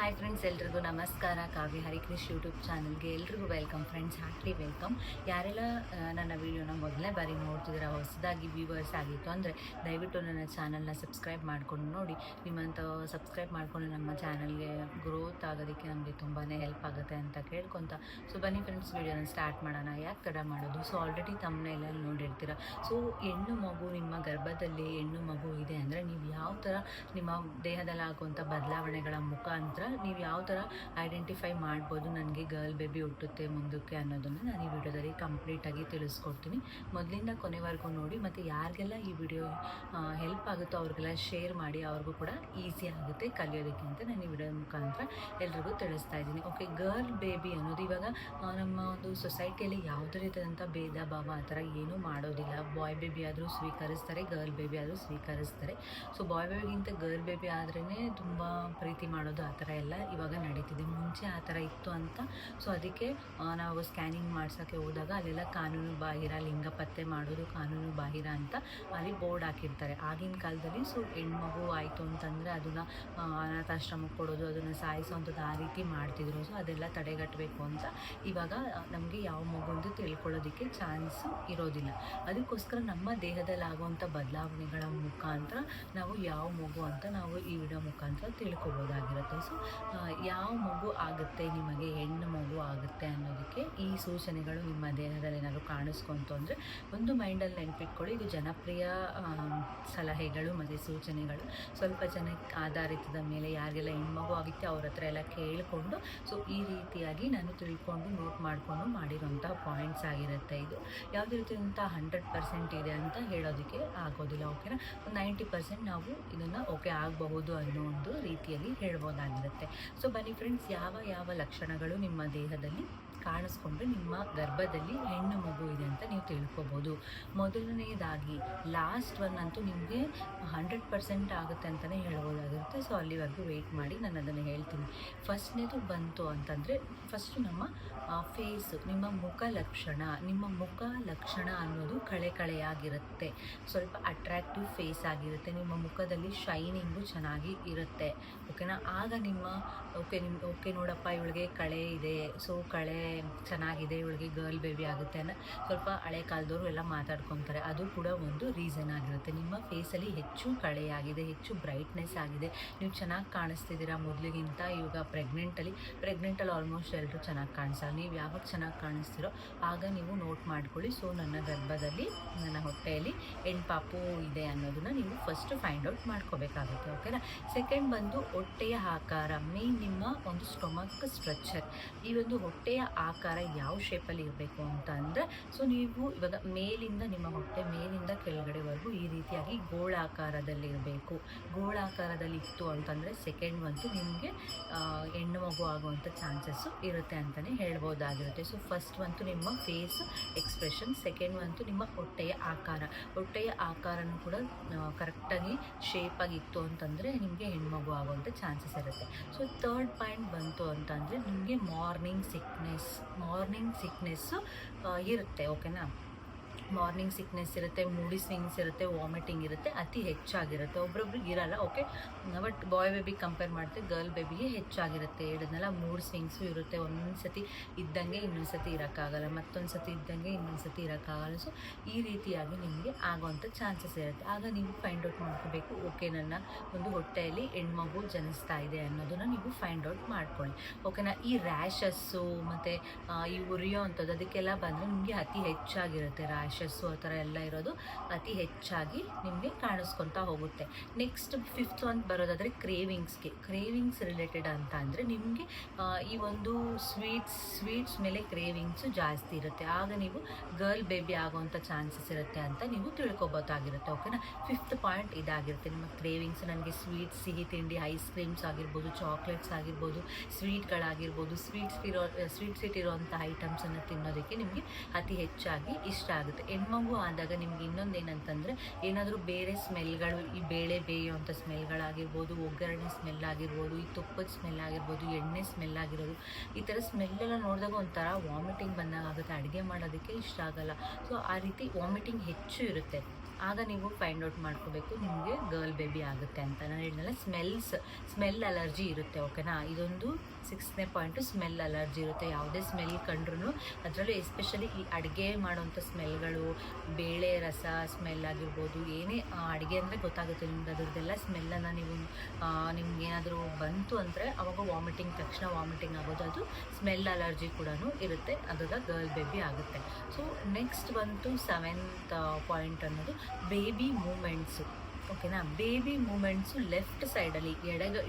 Hi friends, ಎಲ್ರಿಗೂ ನಮಸ್ಕಾರ. ಕಾವ್ಯ Harikrishna YouTube ಚಾನಲ್ಗೆ ಎಲ್ರಿಗೂ ವೆಲ್ಕಮ್ ಫ್ರೆಂಡ್ಸ್, ಹಾರ್ಟ್ಲಿ ವೆಲ್ಕಮ್. ಯಾರೆಲ್ಲ ನನ್ನ ವೀಡಿಯೋನ ಮೊದಲನೇ ಬಾರಿ ನೋಡ್ತಿದ್ದೀರಾ, ಹೊಸದಾಗಿ ವ್ಯೂವರ್ಸ್ ಆಗಿತ್ತು ಅಂದರೆ ದಯವಿಟ್ಟು ನನ್ನ ಚಾನಲ್ನ ಸಬ್ಸ್ಕ್ರೈಬ್ ಮಾಡ್ಕೊಂಡು ನೋಡಿ. ನಿಮ್ಮಂಥ ಸಬ್ಸ್ಕ್ರೈಬ್ ಮಾಡಿಕೊಂಡು ನಮ್ಮ ಚಾನಲ್ಗೆ ಗ್ರೋತ್ ಆಗೋದಕ್ಕೆ ನಮಗೆ ತುಂಬಾ ಹೆಲ್ಪ್ ಆಗುತ್ತೆ ಅಂತ ಕೇಳ್ಕೊತ, ಸೊ ಬನ್ನಿ ಫ್ರೆಂಡ್ಸ್, ವೀಡಿಯೋನ ಸ್ಟಾರ್ಟ್ ಮಾಡೋಣ. ಯಾಕೆ ತಡ ಮಾಡೋದು? ಸೊ ಆಲ್ರೆಡಿ ತಮ್ಮನೆಲ್ಲ ನೋಡಿರ್ತೀರ. ಸೊ ಹೆಣ್ಣು ಮಗು, ನಿಮ್ಮ ಗರ್ಭದಲ್ಲಿ ಹೆಣ್ಣು ಮಗು ಇದೆ ಅಂದರೆ ನೀವು ಯಾವ ಥರ ನಿಮ್ಮ ದೇಹದಲ್ಲಿ ಆಗುವಂಥ ಬದಲಾವಣೆಗಳ ಮುಖಾಂತರ ನೀವು ಯಾವ ಥರ ಐಡೆಂಟಿಫೈ ಮಾಡ್ಬೋದು, ನನಗೆ ಗರ್ಲ್ ಬೇಬಿ ಹುಟ್ಟುತ್ತೆ ಮುಂದಕ್ಕೆ ಅನ್ನೋದನ್ನು ನಾನು ಈ ವಿಡಿಯೋದಲ್ಲಿ ಕಂಪ್ಲೀಟಾಗಿ ತಿಳಿಸ್ಕೊಡ್ತೀನಿ. ಮೊದಲಿಂದ ಕೊನೆವರೆಗೂ ನೋಡಿ, ಮತ್ತು ಯಾರಿಗೆಲ್ಲ ಈ ವಿಡಿಯೋ ಹೆಲ್ಪ್ ಆಗುತ್ತೋ ಅವ್ರಿಗೆಲ್ಲ ಶೇರ್ ಮಾಡಿ, ಅವ್ರಿಗೂ ಕೂಡ ಈಸಿ ಆಗುತ್ತೆ ಕಲಿಯೋದಕ್ಕೆ ಅಂತ ನಾನು ಈ ವಿಡಿಯೋ ಮುಖಾಂತರ ಎಲ್ರಿಗೂ ತಿಳಿಸ್ತಾ ಇದ್ದೀನಿ. ಓಕೆ, ಗರ್ಲ್ ಬೇಬಿ ಅನ್ನೋದು ಇವಾಗ ನಮ್ಮ ಒಂದು ಸೊಸೈಟಿಯಲ್ಲಿ ಯಾವುದೇ ರೀತಿಯಾದಂಥ ಭೇದ ಭಾವ ಆ ಥರ ಏನೂ ಮಾಡೋದಿಲ್ಲ. ಬಾಯ್ ಬೇಬಿ ಆದರೂ ಸ್ವೀಕರಿಸ್ತಾರೆ, ಗರ್ಲ್ ಬೇಬಿ ಆದರೂ ಸ್ವೀಕರಿಸ್ತಾರೆ. ಸೊ ಬಾಯ್ ಬೇಬಿಗಿಂತ ಗರ್ಲ್ ಬೇಬಿ ಆದ್ರೇ ತುಂಬ ಪ್ರೀತಿ ಮಾಡೋದು ಆ ಥರ ಎಲ್ಲ ಇವಾಗ ನಡೀತಿದೆ. ಮುಂಚೆ ಆ ಥರ ಇತ್ತು ಅಂತ, ಸೊ ಅದಕ್ಕೆ ನಾವು ಸ್ಕ್ಯಾನಿಂಗ್ ಮಾಡ್ಸೋಕ್ಕೆ ಹೋದಾಗ ಅಲ್ಲೆಲ್ಲ ಕಾನೂನು ಬಾಹಿರ, ಲಿಂಗ ಪತ್ತೆ ಮಾಡೋದು ಕಾನೂನು ಬಾಹಿರ ಅಂತ ಅಲ್ಲಿ ಬೋರ್ಡ್ ಹಾಕಿರ್ತಾರೆ ಆಗಿನ ಕಾಲದಲ್ಲಿ. ಸೊ ಹೆಣ್ಮಗು ಆಯಿತು ಅಂತಂದರೆ ಅದನ್ನು ಅನಾಥಾಶ್ರಮಕ್ಕೆ ಕೊಡೋದು, ಅದನ್ನು ಸಾಯಿಸೋವಂಥದ್ದು ಆ ರೀತಿ ಮಾಡ್ತಿದ್ರು. ಸೊ ಅದೆಲ್ಲ ತಡೆಗಟ್ಟಬೇಕು ಅಂತ ಇವಾಗ ನಮಗೆ ಯಾವ ಮಗು ಅಂತ ತಿಳ್ಕೊಳ್ಳೋದಕ್ಕೆ ಚಾನ್ಸು ಇರೋದಿಲ್ಲ. ಅದಕ್ಕೋಸ್ಕರ ನಮ್ಮ ದೇಹದಲ್ಲಿ ಆಗುವಂಥ ಬದಲಾವಣೆಗಳ ಮುಖಾಂತರ ನಾವು ಯಾವ ಮಗು ಅಂತ ನಾವು ಈ ವಿಡಿಯೋ ಮುಖಾಂತರ ತಿಳ್ಕೊಬೋದಾಗಿರುತ್ತೆ. ಸೊ ಯಾವ ಮಗು ಆಗುತ್ತೆ, ನಿಮಗೆ ಹೆಣ್ಣು ಮಗು ಆಗುತ್ತೆ ಅನ್ನೋದಕ್ಕೆ ಈ ಸೂಚನೆಗಳು ನಿಮ್ಮ ದೇಹದಲ್ಲಿ ಏನಾದರೂ ಕಾಣಿಸ್ಕೊಂತು ಅಂದರೆ ಒಂದು ಮೈಂಡಲ್ಲಿ ನೆನಪಿಟ್ಕೊಳ್ಳಿ, ಇದು ಜನಪ್ರಿಯ ಸಲಹೆಗಳು ಮತ್ತು ಸೂಚನೆಗಳು. ಸ್ವಲ್ಪ ಜನಕ್ಕೆ ಆಧಾರಿತದ ಮೇಲೆ ಯಾರಿಗೆಲ್ಲ ಹೆಣ್ಮಗು ಆಗುತ್ತೆ ಅವ್ರ ಹತ್ರ ಎಲ್ಲ ಕೇಳಿಕೊಂಡು, ಸೊ ಈ ರೀತಿಯಾಗಿ ನಾನು ತಿಳ್ಕೊಂಡು ನೋಟ್ ಮಾಡಿಕೊಂಡು ಮಾಡಿರೋಂಥ ಪಾಯಿಂಟ್ಸ್ ಆಗಿರುತ್ತೆ. ಇದು ಯಾವುದೇ ರೀತಿಯಂಥ 100% ಇದೆ ಅಂತ ಹೇಳೋದಕ್ಕೆ ಆಗೋದಿಲ್ಲ. ಓಕೆನಾ, ಒಂದು 90% ನಾವು ಇದನ್ನು ಓಕೆ ಆಗಬಹುದು ಅನ್ನೋ ಒಂದು ರೀತಿಯಲ್ಲಿ ಹೇಳ್ಬೋದಾಗಿರುತ್ತೆ. ಸೊ ಬನ್ನಿ ಫ್ರೆಂಡ್ಸ್, ಯಾವ ಯಾವ ಲಕ್ಷಣಗಳು ನಿಮ್ಮ ದೇಹದಲ್ಲಿ ಕಾಣಿಸ್ಕೊಂಡ್ರೆ ನಿಮ್ಮ ಗರ್ಭದಲ್ಲಿ ಹೆಣ್ಣು ಮಗು ಇದೆ ಅಂತ ನೀವು ತಿಳ್ಕೊಬೋದು. ಮೊದಲನೇದಾಗಿ ಲಾಸ್ಟ್ ಒನ್ ಅಂತೂ ನಿಮಗೆ 100% ಆಗುತ್ತೆ ಅಂತಲೇ ಹೇಳ್ಬೋದಾಗಿರುತ್ತೆ. ಸೊ ಅಲ್ಲಿವರೆಗೂ ವೆಯ್ಟ್ ಮಾಡಿ, ನಾನು ಅದನ್ನು ಹೇಳ್ತೀನಿ. ಫಸ್ಟ್ನೇದು ಬಂತು ಅಂತಂದರೆ, ಫಸ್ಟು ನಮ್ಮ ಫೇಸು, ನಿಮ್ಮ ಮುಖ ಲಕ್ಷಣ. ನಿಮ್ಮ ಮುಖ ಲಕ್ಷಣ ಅನ್ನೋದು ಕಳೆಯಾಗಿರುತ್ತೆ, ಸ್ವಲ್ಪ ಅಟ್ರಾಕ್ಟಿವ್ ಫೇಸ್ ಆಗಿರುತ್ತೆ. ನಿಮ್ಮ ಮುಖದಲ್ಲಿ ಶೈನಿಂಗು ಚೆನ್ನಾಗಿ ಇರುತ್ತೆ. ಓಕೆನಾ, ಆಗ ನಿಮ್ಮ ಓಕೆ ನೋಡಪ್ಪ ಇವಳಿಗೆ ಕಳೆ ಇದೆ, ಸೊ ಕಳೆ ಚೆನ್ನಾಗಿದೆ, ಇವಳಿಗೆ ಗರ್ಲ್ ಬೇಬಿ ಆಗುತ್ತೆ ಅನ್ನೋ ಸ್ವಲ್ಪ ಹಳೆ ಕಾಲದವರು ಎಲ್ಲ ಮಾತಾಡ್ಕೊತಾರೆ. ಅದು ಕೂಡ ಒಂದು ರೀಸನ್ ಆಗಿರುತ್ತೆ. ನಿಮ್ಮ ಫೇಸಲ್ಲಿ ಹೆಚ್ಚು ಕಳೆಯಾಗಿದೆ, ಹೆಚ್ಚು ಬ್ರೈಟ್ನೆಸ್ ಆಗಿದೆ, ನೀವು ಚೆನ್ನಾಗಿ ಕಾಣಿಸ್ತಿದ್ದೀರಾ ಮೊದಲಿಗಿಂತ. ಇವಾಗ ಪ್ರೆಗ್ನೆಂಟಲ್ಲಿ ಆಲ್ಮೋಸ್ಟ್ ಎಲ್ಲರೂ ಚೆನ್ನಾಗಿ ಕಾಣಿಸಲ್ಲ. ನೀವು ಯಾವಾಗ ಚೆನ್ನಾಗಿ ಕಾಣಿಸ್ತೀರೋ ಆಗ ನೀವು ನೋಟ್ ಮಾಡ್ಕೊಳ್ಳಿ. ಸೊ ನನ್ನ ಗರ್ಭದಲ್ಲಿ, ನನ್ನ ಹೊಟ್ಟೆಯಲ್ಲಿ ಹೆಣ್ಣು ಪಾಪು ಇದೆ ಅನ್ನೋದನ್ನು ನೀವು ಫಸ್ಟ್ ಫೈಂಡ್ ಔಟ್ ಮಾಡ್ಕೋಬೇಕಾಗುತ್ತೆ. ಓಕೆನಾ. ಸೆಕೆಂಡ್ ಬಂದು ಹೊಟ್ಟೆಯ ಆಕಾರ, ಮೇನ್ ನಿಮ್ಮ ಒಂದು ಸ್ಟೊಮಕ್ ಸ್ಟ್ರಕ್ಚರ್. ಈ ಒಂದು ಹೊಟ್ಟೆಯ ಆಕಾರ ಯಾವ ಶೇಪಲ್ಲಿ ಇರಬೇಕು ಅಂತ ಅಂದರೆ, ಸೊ ನೀವು ಇವಾಗ ಮೇಲಿಂದ, ನಿಮ್ಮ ಹೊಟ್ಟೆ ಮೇಲಿಂದ ಕೆಳಗಡೆವರೆಗೂ ಈ ರೀತಿಯಾಗಿ ಗೋಳಾಕಾರದಲ್ಲಿ ಇರಬೇಕು. ಗೋಳಾಕಾರದಲ್ಲಿ ಇತ್ತು ಅಂತಂದರೆ ಸೆಕೆಂಡ್ ಅಂತೂ ನಿಮಗೆ ಹೆಣ್ಣು ಮಗು ಆಗುವಂಥ ಚಾನ್ಸಸ್ಸು ಇರುತ್ತೆ ಅಂತಲೇ ಹೇಳ್ಬೋದಾಗಿರುತ್ತೆ. ಸೊ ಫಸ್ಟ್ ಅಂತೂ ನಿಮ್ಮ ಫೇಸ್ ಎಕ್ಸ್ಪ್ರೆಷನ್, ಸೆಕೆಂಡ್ ಅಂತೂ ನಿಮ್ಮ ಹೊಟ್ಟೆಯ ಆಕಾರನೂ ಕೂಡ ಕರೆಕ್ಟಾಗಿ ಶೇಪಾಗಿತ್ತು ಅಂತಂದರೆ ನಿಮಗೆ ಹೆಣ್ಮಗು ಆಗುವಂಥ ಚಾನ್ಸಸ್ ಇರುತ್ತೆ. ಸೊ ಥರ್ಡ್ ಪಾಯಿಂಟ್ ಬಂತು ಅಂತಂದರೆ ನಿಮಗೆ ಮಾರ್ನಿಂಗ್ ಸಿಕ್ನೆಸ್ಸು ಇರುತ್ತೆ. ಓಕೆನಾ, ಮಾರ್ನಿಂಗ್ ಸಿಕ್ನೆಸ್ ಇರುತ್ತೆ, ಮೂಡಿ ಸ್ವಿಂಗ್ಸ್ ಇರುತ್ತೆ, ವಾಮಿಟಿಂಗ್ ಇರುತ್ತೆ, ಅತಿ ಹೆಚ್ಚಾಗಿರುತ್ತೆ. ಒಬ್ರೊಬ್ರಿಗೆ ಇರಲ್ಲ. ಓಕೆ, ಬಟ್ ಬಾಯ್ ಬೇಬಿಗೆ ಕಂಪೇರ್ ಮಾಡಿದ್ರೆ ಗರ್ಲ್ ಬೇಬಿಗೆ ಹೆಚ್ಚಾಗಿರುತ್ತೆ. ಹೇಳಿದ್ನಲ್ಲ, ಮೂಡ್ ಸ್ವಿಂಗ್ಸು ಇರುತ್ತೆ. ಒಂದೊಂದು ಸತಿ ಇದ್ದಂಗೆ ಇನ್ನೊಂದು ಸತಿ ಇರೋಕ್ಕಾಗಲ್ಲ, ಮತ್ತೊಂದು ಸತಿ ಇದ್ದಂಗೆ ಇನ್ನೊಂದು ಸತಿ ಇರೋಕ್ಕಾಗಲ್ಲ. ಸೊ ಈ ರೀತಿಯಾಗಿ ನಿಮಗೆ ಆಗೋವಂಥ ಚಾನ್ಸಸ್ ಇರುತ್ತೆ. ಆಗ ನೀವು ಫೈಂಡ್ ಔಟ್ ಮಾಡ್ಕೋಬೇಕು, ಓಕೆ ನನ್ನ ಒಂದು ಹೊಟ್ಟೆಯಲ್ಲಿ ಹೆಣ್ಮಗು ಜನಿಸ್ತಾ ಇದೆ ಅನ್ನೋದನ್ನು ನೀವು ಫೈಂಡ್ ಔಟ್ ಮಾಡ್ಕೊಳ್ಳಿ. ಓಕೆನಾ. ಈ ರ್ಯಾಷಸ್ಸು ಮತ್ತು ಈ ಉರಿಯೋ ಅಂಥದ್ದು ಅದಕ್ಕೆಲ್ಲ ಬಂದರೆ ನಿಮಗೆ ಅತಿ ಹೆಚ್ಚಾಗಿರುತ್ತೆ. ರ್ಯಾಷಸ್ಸು ಆ ಥರ ಎಲ್ಲ ಇರೋದು ಅತಿ ಹೆಚ್ಚಾಗಿ ನಿಮಗೆ ಕಾಣಿಸ್ಕೊತಾ ಹೋಗುತ್ತೆ. ನೆಕ್ಸ್ಟ್ ಫಿಫ್ತ್ ಒಂದು ಬರೋದಾದರೆ ಕ್ರೇವಿಂಗ್ಸ್ ರಿಲೇಟೆಡ್ ಅಂತ ಅಂದರೆ ನಿಮಗೆ ಈ ಒಂದು ಸ್ವೀಟ್ಸ್ ಮೇಲೆ ಕ್ರೇವಿಂಗ್ಸು ಜಾಸ್ತಿ ಇರುತ್ತೆ. ಆಗ ನೀವು ಗರ್ಲ್ ಬೇಬಿ ಆಗೋವಂಥ ಚಾನ್ಸಸ್ ಇರುತ್ತೆ ಅಂತ ನೀವು ತಿಳ್ಕೊಬೋದಾಗಿರುತ್ತೆ. ಓಕೆನಾ. ಫಿಫ್ತ್ ಪಾಯಿಂಟ್ ಇದಾಗಿರುತ್ತೆ, ನಿಮ್ಮ ಕ್ರೇವಿಂಗ್ಸ್. ನನಗೆ ಸ್ವೀಟ್ಸ್, ಸಿಹಿ ತಿಂಡಿ, ಐಸ್ ಕ್ರೀಮ್ಸ್ ಆಗಿರ್ಬೋದು, ಚಾಕ್ಲೇಟ್ಸ್ ಆಗಿರ್ಬೋದು, ಸ್ವೀಟ್ಗಳಾಗಿರ್ಬೋದು, ಸ್ವೀಟ್ಸ್ ಇಟ್ಟಿರೋವಂಥ ಐಟಮ್ಸನ್ನು ತಿನ್ನೋದಕ್ಕೆ ನಿಮಗೆ ಅತಿ ಹೆಚ್ಚಾಗಿ ಇಷ್ಟ ಆಗುತ್ತೆ. ಹೆಣ್ಮಗು ಆದಾಗ ನಿಮ್ಗೆ ಇನ್ನೊಂದು ಏನಂತಂದರೆ, ಏನಾದರೂ ಬೇರೆ ಸ್ಮೆಲ್ಗಳು, ಈ ಬೇಳೆ ಬೇಯುವಂಥ ಸ್ಮೆಲ್ಗಳಾಗಿರ್ಬೋದು, ಒಗ್ಗರಣೆ ಸ್ಮೆಲ್ ಆಗಿರ್ಬೋದು, ಈ ತುಪ್ಪದ ಸ್ಮೆಲ್ ಆಗಿರ್ಬೋದು, ಎಣ್ಣೆ ಸ್ಮೆಲ್ ಆಗಿರೋದು, ಈ ಥರ ಸ್ಮೆಲ್ಲೆಲ್ಲ ನೋಡಿದಾಗ ಒಂಥರ ವಾಮಿಟಿಂಗ್ ಬಂದಾಗ ಆಗುತ್ತೆ. ಅಡುಗೆ ಮಾಡೋದಕ್ಕೆ ಇಷ್ಟ ಆಗಲ್ಲ. ಸೊ ಆ ರೀತಿ ವಾಮಿಟಿಂಗ್ ಹೆಚ್ಚು ಇರುತ್ತೆ. ಆಗ ನೀವು ಫೈಂಡ್ ಔಟ್ ಮಾಡ್ಕೋಬೇಕು ನಿಮಗೆ ಗರ್ಲ್ ಬೇಬಿ ಆಗುತ್ತೆ ಅಂತ. ನಾನು ಹೇಳಿದ್ನಲ್ಲ ಸ್ಮೆಲ್ ಅಲರ್ಜಿ ಇರುತ್ತೆ, ಓಕೆನಾ. ಇದೊಂದು 6ನೇ ಪಾಯಿಂಟು, ಸ್ಮೆಲ್ ಅಲರ್ಜಿ ಇರುತ್ತೆ. ಯಾವುದೇ ಸ್ಮೆಲ್ ಕಂಡ್ರೂ, ಅದರಲ್ಲೂ ಎಸ್ಪೆಷಲಿ ಈ ಅಡುಗೆ ಮಾಡೋವಂಥ ಸ್ಮೆಲ್ಗಳು, ಬೇಳೆ ರಸ ಸ್ಮೆಲ್ ಆಗಿರ್ಬೋದು, ಏನೇ ಅಡುಗೆ ಅಂದರೆ ಗೊತ್ತಾಗುತ್ತೆ ನಿಮ್ಗೆ ಅದರದ್ದೆಲ್ಲ ಸ್ಮೆಲ್ಲನ್ನು ನೀವು ನಿಮ್ಗೇನಾದರೂ ಬಂತು ಅಂದರೆ ಅವಾಗ ತಕ್ಷಣ ವಾಮಿಟಿಂಗ್ ಆಗೋದು, ಅದು ಸ್ಮೆಲ್ ಅಲರ್ಜಿ ಕೂಡ ಇರುತ್ತೆ, ಅದರ ಗರ್ಲ್ ಬೇಬಿ ಆಗುತ್ತೆ. ಸೊ ನೆಕ್ಸ್ಟ್ ಬಂತು 7th ಪಾಯಿಂಟ್ ಅನ್ನೋದು ಬೇಬಿ ಮೂಮೆಂಟ್ಸು, ಓಕೆನಾ. ಬೇಬಿ ಮೂಮೆಂಟ್ಸು ಲೆಫ್ಟ್ ಸೈಡಲ್ಲಿ,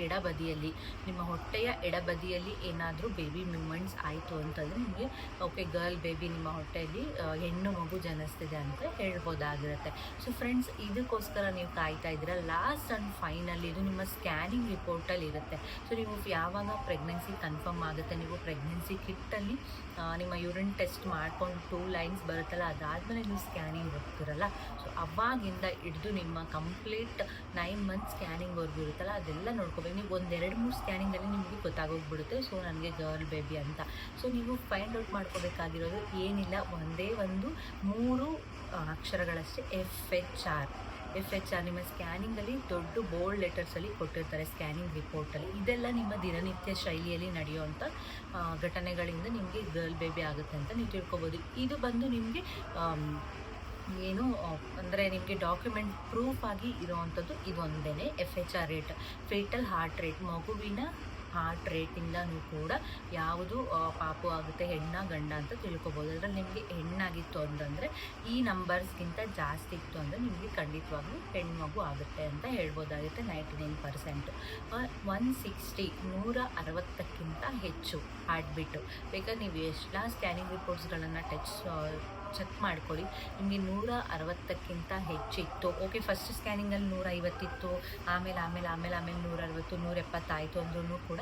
ಎಡಬದಿಯಲ್ಲಿ, ನಿಮ್ಮ ಹೊಟ್ಟೆಯ ಎಡಬದಿಯಲ್ಲಿ ಏನಾದರೂ ಬೇಬಿ ಮೂಮೆಂಟ್ಸ್ ಆಯಿತು ಅಂತಂದರೆ ನಿಮಗೆ ಓಕೆ ಗರ್ಲ್ ಬೇಬಿ ನಿಮ್ಮ ಹೊಟ್ಟೆಯಲ್ಲಿ ಹೆಣ್ಣು ಮಗು ಜನಿಸ್ತಿದೆ ಅಂತ ಹೇಳ್ಬೋದಾಗಿರುತ್ತೆ. ಸೊ ಫ್ರೆಂಡ್ಸ್, ಇದಕ್ಕೋಸ್ಕರ ನೀವು ಕಾಯ್ತಾ ಇದ್ದೀರಾ. ಲಾಸ್ಟ್ ಆ್ಯಂಡ್ ಫೈನಲ್ ಇದು ನಿಮ್ಮ ಸ್ಕ್ಯಾನಿಂಗ್ ರಿಪೋರ್ಟಲ್ಲಿ ಇರುತ್ತೆ. ಸೊ ನೀವು ಯಾವಾಗ ಪ್ರೆಗ್ನೆನ್ಸಿ ಕನ್ಫರ್ಮ್ ಆಗುತ್ತೆ, ನೀವು ಪ್ರೆಗ್ನೆನ್ಸಿ ಕಿಟ್ಟಲ್ಲಿ ನಿಮ್ಮ ಯೂರಿನ್ ಟೆಸ್ಟ್ ಮಾಡ್ಕೊಂಡು 2 ಲೈನ್ಸ್ ಬರುತ್ತಲ್ಲ, ಅದಾದಮೇಲೆ ನೀವು ಸ್ಕ್ಯಾನಿಂಗ್ ಹೋಗ್ತಿರಲ್ಲ, ಸೊ ಅವಾಗಿಂದ ಹಿಡಿದು ನಿಮ್ಮ ಕಂಪ್ಲೀಟ್ 9 ಮಂತ್ಸ್ ಸ್ಕ್ಯಾನಿಂಗ್ವರೆಗೂ ಇರುತ್ತಲ್ಲ, ಅದೆಲ್ಲ ನೋಡ್ಕೋಬೇಕು. ನೀವು 1-2-3 ಸ್ಕ್ಯಾನಿಂಗಲ್ಲಿ ನಿಮಗೆ ಗೊತ್ತಾಗೋಗ್ಬಿಡುತ್ತೆ, ಸೊ ನನಗೆ ಗರ್ಲ್ ಬೇಬಿ ಅಂತ. ಸೊ ನೀವು ಫೈಂಡ್ ಔಟ್ ಮಾಡ್ಕೋಬೇಕಾಗಿರೋದು ಏನಿಲ್ಲ, ಒಂದೇ ಒಂದು 3 ಅಕ್ಷರಗಳಷ್ಟೇ, FHR. ನಿಮ್ಮ ಸ್ಕ್ಯಾನಿಂಗಲ್ಲಿ ದೊಡ್ಡ ಬೋಲ್ಡ್ ಲೆಟರ್ಸಲ್ಲಿ ಕೊಟ್ಟಿರ್ತಾರೆ ಸ್ಕ್ಯಾನಿಂಗ್ ರಿಪೋರ್ಟಲ್ಲಿ. ಇದೆಲ್ಲ ನಿಮ್ಮ ದಿನನಿತ್ಯ ಶೈಲಿಯಲ್ಲಿ ನಡೆಯುವಂಥ ಘಟನೆಗಳಿಂದ ನಿಮಗೆ ಗರ್ಲ್ ಬೇಬಿ ಆಗುತ್ತೆ ಅಂತ ನೀವು ತಿಳ್ಕೊಬೋದು. ಇದು ಬಂದು ನಿಮಗೆ ಏನು ಅಂದರೆ ನಿಮಗೆ ಡಾಕ್ಯುಮೆಂಟ್ ಪ್ರೂಫ್ ಆಗಿ ಇರೋವಂಥದ್ದು ಇದೊಂದೇ, FHR rate, foetal heart rate, ಮಗುವಿನ ಹಾರ್ಟ್ ರೇಟಿಂದನೂ ಕೂಡ ಯಾವುದು ಪಾಪು ಆಗುತ್ತೆ, ಹೆಣ್ಣ ಗಂಡ ಅಂತ ತಿಳ್ಕೊಬೋದು. ಅದರಲ್ಲಿ ನಿಮಗೆ ಹೆಣ್ಣಾಗಿತ್ತು ಅಂತಂದರೆ ಈ ನಂಬರ್ಸ್ಗಿಂತ ಜಾಸ್ತಿ ಇತ್ತು ಅಂದರೆ ನಿಮಗೆ ಖಂಡಿತವಾಗ್ಲೂ ಹೆಣ್ಣು ಮಗು ಆಗುತ್ತೆ ಅಂತ ಹೇಳ್ಬೋದಾಗುತ್ತೆ. 99%. 160 160ಕ್ಕಿಂತ ಹೆಚ್ಚು ಹಾರ್ಟ್ ಬೀಟು. ಬೇಕಾದ್ರೆ ನೀವು ಎಲ್ಲ ಸ್ಕ್ಯಾನಿಂಗ್ ರಿಪೋರ್ಟ್ಸ್ಗಳನ್ನು ಚೆಕ್ ಮಾಡ್ಕೊಳ್ಳಿ. ನಿಮಗೆ 160ಕ್ಕಿಂತ ಹೆಚ್ಚಿತ್ತು, ಓಕೆ ಫಸ್ಟ್ ಸ್ಕ್ಯಾನಿಂಗಲ್ಲಿ 150 ಇತ್ತು, ಆಮೇಲೆ 160 170 ಆಯಿತು ಅಂದ್ರೂ ಕೂಡ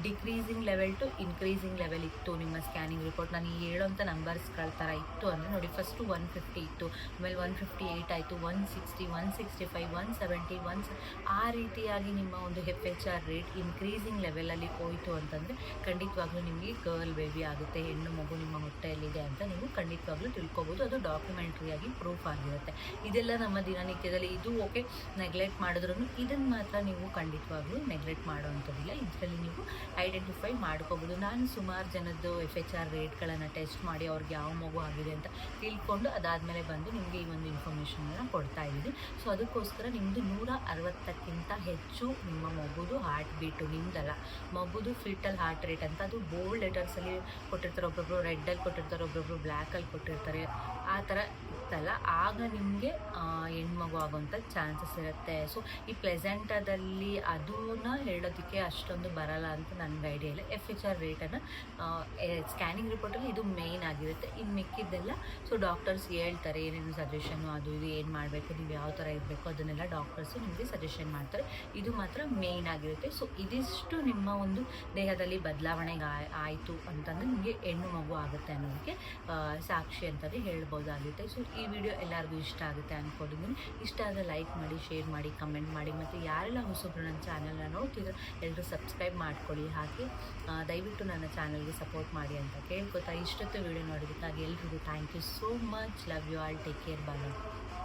decreasing level to increasing level ಇತ್ತು ನಿಮ್ಮ ಸ್ಕ್ಯಾನಿಂಗ್ ರಿಪೋರ್ಟ್. ನಾನು ಹೇಳೋಂಥ ನಂಬರ್ಸ್ಗಳ ಥರ ಇತ್ತು ಅಂದರೆ ನೋಡಿ, ಫಸ್ಟು 150 ಇತ್ತು, ಆಮೇಲೆ 158 ಆಯಿತು, 160 165 170 ಆ ರೀತಿಯಾಗಿ ನಿಮ್ಮ ಒಂದು FHR ರೇಟ್ ಇನ್ಕ್ರೀಸಿಂಗ್ ಲೆವೆಲಲ್ಲಿ ಹೋಯಿತು ಅಂತಂದರೆ ಖಂಡಿತವಾಗ್ಲೂ ನಿಮಗೆ ಗರ್ಲ್ ಬೇಬಿ ಆಗುತ್ತೆ, ಹೆಣ್ಣು ಮಗು ನಿಮ್ಮ ಹೊಟ್ಟೆಯಲ್ಲಿದೆ ಅಂತ ನೀವು ಖಂಡಿತವಾಗ್ಲೂ ತಿಳ್ಕೊಬೋದು. ಅದು ಡಾಕ್ಯುಮೆಂಟ್ರಿಯಾಗಿ ಪ್ರೂಫ್ ಆಗಿರುತ್ತೆ. ಇದೆಲ್ಲ ನಮ್ಮ ದಿನನಿತ್ಯದಲ್ಲಿ ಇದು ಓಕೆ ನೆಗ್ಲೆಕ್ಟ್ ಮಾಡಿದ್ರೂ ಇದನ್ನು ಮಾತ್ರ ನೀವು ಖಂಡಿತವಾಗ್ಲೂ ನೆಗ್ಲೆಕ್ಟ್ ಮಾಡೋವಂಥದ್ದಿಲ್ಲ. ಇದರಲ್ಲಿ ನೀವು ಐಡೆಂಟಿಫೈ ಮಾಡ್ಕೋಬೋದು. ನಾನು ಸುಮಾರು ಜನದ್ದು FHR ರೇಟ್ಗಳನ್ನು ಟೆಸ್ಟ್ ಮಾಡಿ ಅವ್ರಿಗೆ ಯಾವ ಮಗು ಆಗಿದೆ ಅಂತ ತಿಳ್ಕೊಂಡು ಅದಾದಮೇಲೆ ಬಂದು ನಿಮಗೆ ಈ ಒಂದು ಇನ್ಫಾರ್ಮೇಷನನ್ನು ಕೊಡ್ತಾ ಇದ್ದೀನಿ. ಸೊ ಅದಕ್ಕೋಸ್ಕರ ನಿಮ್ಮದು 160ಕ್ಕಿಂತ ಹೆಚ್ಚು ನಿಮ್ಮ ಮಗುದು ಹಾರ್ಟ್ ಬೀಟು, ನಿಮ್ಮದಲ್ಲ ಮಗುದು ಫೀಟಲ್ ಹಾರ್ಟ್ ರೇಟ್ ಅಂತ, ಅದು ಬೋಲ್ಡ್ ಲೆಟರ್ಸಲ್ಲಿ ಕೊಟ್ಟಿರ್ತಾರೆ, ಒಬ್ಬೊಬ್ಬರು ರೆಡ್ಡಲ್ಲಿ ಕೊಟ್ಟಿರ್ತಾರೆ, ಒಬ್ಬೊಬ್ಬರು ಬ್ಲ್ಯಾಕಲ್ಲಿ ಕೊಟ್ಟಿರ್ತಾರೆ, ಆ ಥರ ಇತ್ತಲ್ಲ, ಆಗ ನಿಮಗೆ ಹೆಣ್ಮಗು ಆಗೋಂಥ ಚಾನ್ಸಸ್ ಇರುತ್ತೆ. ಸೊ ಈ ಪ್ಲೆಸೆಂಟದಲ್ಲಿ ಅದನ್ನ ಹೇಳೋದಕ್ಕೆ ಅಷ್ಟೊಂದು ಬರಲ್ಲ ಅಂತ ನನಗೆ ಐಡಿಯಾ ಇಲ್ಲ. FHR ರೇಟನ್ನು ಸ್ಕ್ಯಾನಿಂಗ್ ರಿಪೋರ್ಟಲ್ಲಿ ಇದು ಮೇಯ್ನ್ ಆಗಿರುತ್ತೆ. ಇನ್ನು ಮಿಕ್ಕಿದ್ದೆಲ್ಲ ಸೊ ಡಾಕ್ಟರ್ಸ್ ಹೇಳ್ತಾರೆ ಏನೇನು ಸಜೆಷನ್ನು, ಅದು ಇದು ಏನು ಮಾಡಬೇಕು, ನೀವು ಯಾವ ಥರ ಇರಬೇಕು ಅದನ್ನೆಲ್ಲ ಡಾಕ್ಟರ್ಸು ನಿಮಗೆ ಸಜೆಷನ್ ಮಾಡ್ತಾರೆ. ಇದು ಮಾತ್ರ ಮೇಯ್ನ್ ಆಗಿರುತ್ತೆ. ಸೊ ಇದಿಷ್ಟು ನಿಮ್ಮ ಒಂದು ದೇಹದಲ್ಲಿ ಬದಲಾವಣೆಗೆ ಆಯಿತು ಅಂತಂದರೆ ನಿಮಗೆ ಹೆಣ್ಣು ಮಗು ಆಗುತ್ತೆ ಅನ್ನೋದಕ್ಕೆ ಸಾಕ್ಷಿ ಅಂತಲೇ ಹೇಳ್ಬೋದಾಗುತ್ತೆ. ಸೊ ಈ ವಿಡಿಯೋ ಎಲ್ಲರಿಗೂ ಇಷ್ಟ ಆಗುತ್ತೆ ಅಂದ್ಕೊಂಡಿದ್ದೀನಿ. ಇಷ್ಟ ಆದರೆ ಲೈಕ್ ಮಾಡಿ, ಶೇರ್ ಮಾಡಿ, ಕಮೆಂಟ್ ಮಾಡಿ, ಮತ್ತು ಯಾರೆಲ್ಲ ಹೊಸಬ್ರು ನನ್ನ ಚಾನಲ್ನ ನೋಡ್ತಿದ್ರು ಎಲ್ಲರೂ ಸಬ್ಸ್ಕ್ರೈಬ್ ಮಾಡ್ಕೊಳ್ಳಿ. ಹಾಗೆ ದಯವಿಟ್ಟು ನನ್ನ ಚಾನಲ್ಗೆ ಸಪೋರ್ಟ್ ಮಾಡಿ ಅಂತ ಕೇಳ್ಕೊತಾ ಇಷ್ಟೊತ್ತು ವಿಡಿಯೋ ನೋಡೋದಕ್ಕಾಗಿ ಎಲ್ರಿಗೂ thank you so much. Love you all. Take care. Bye.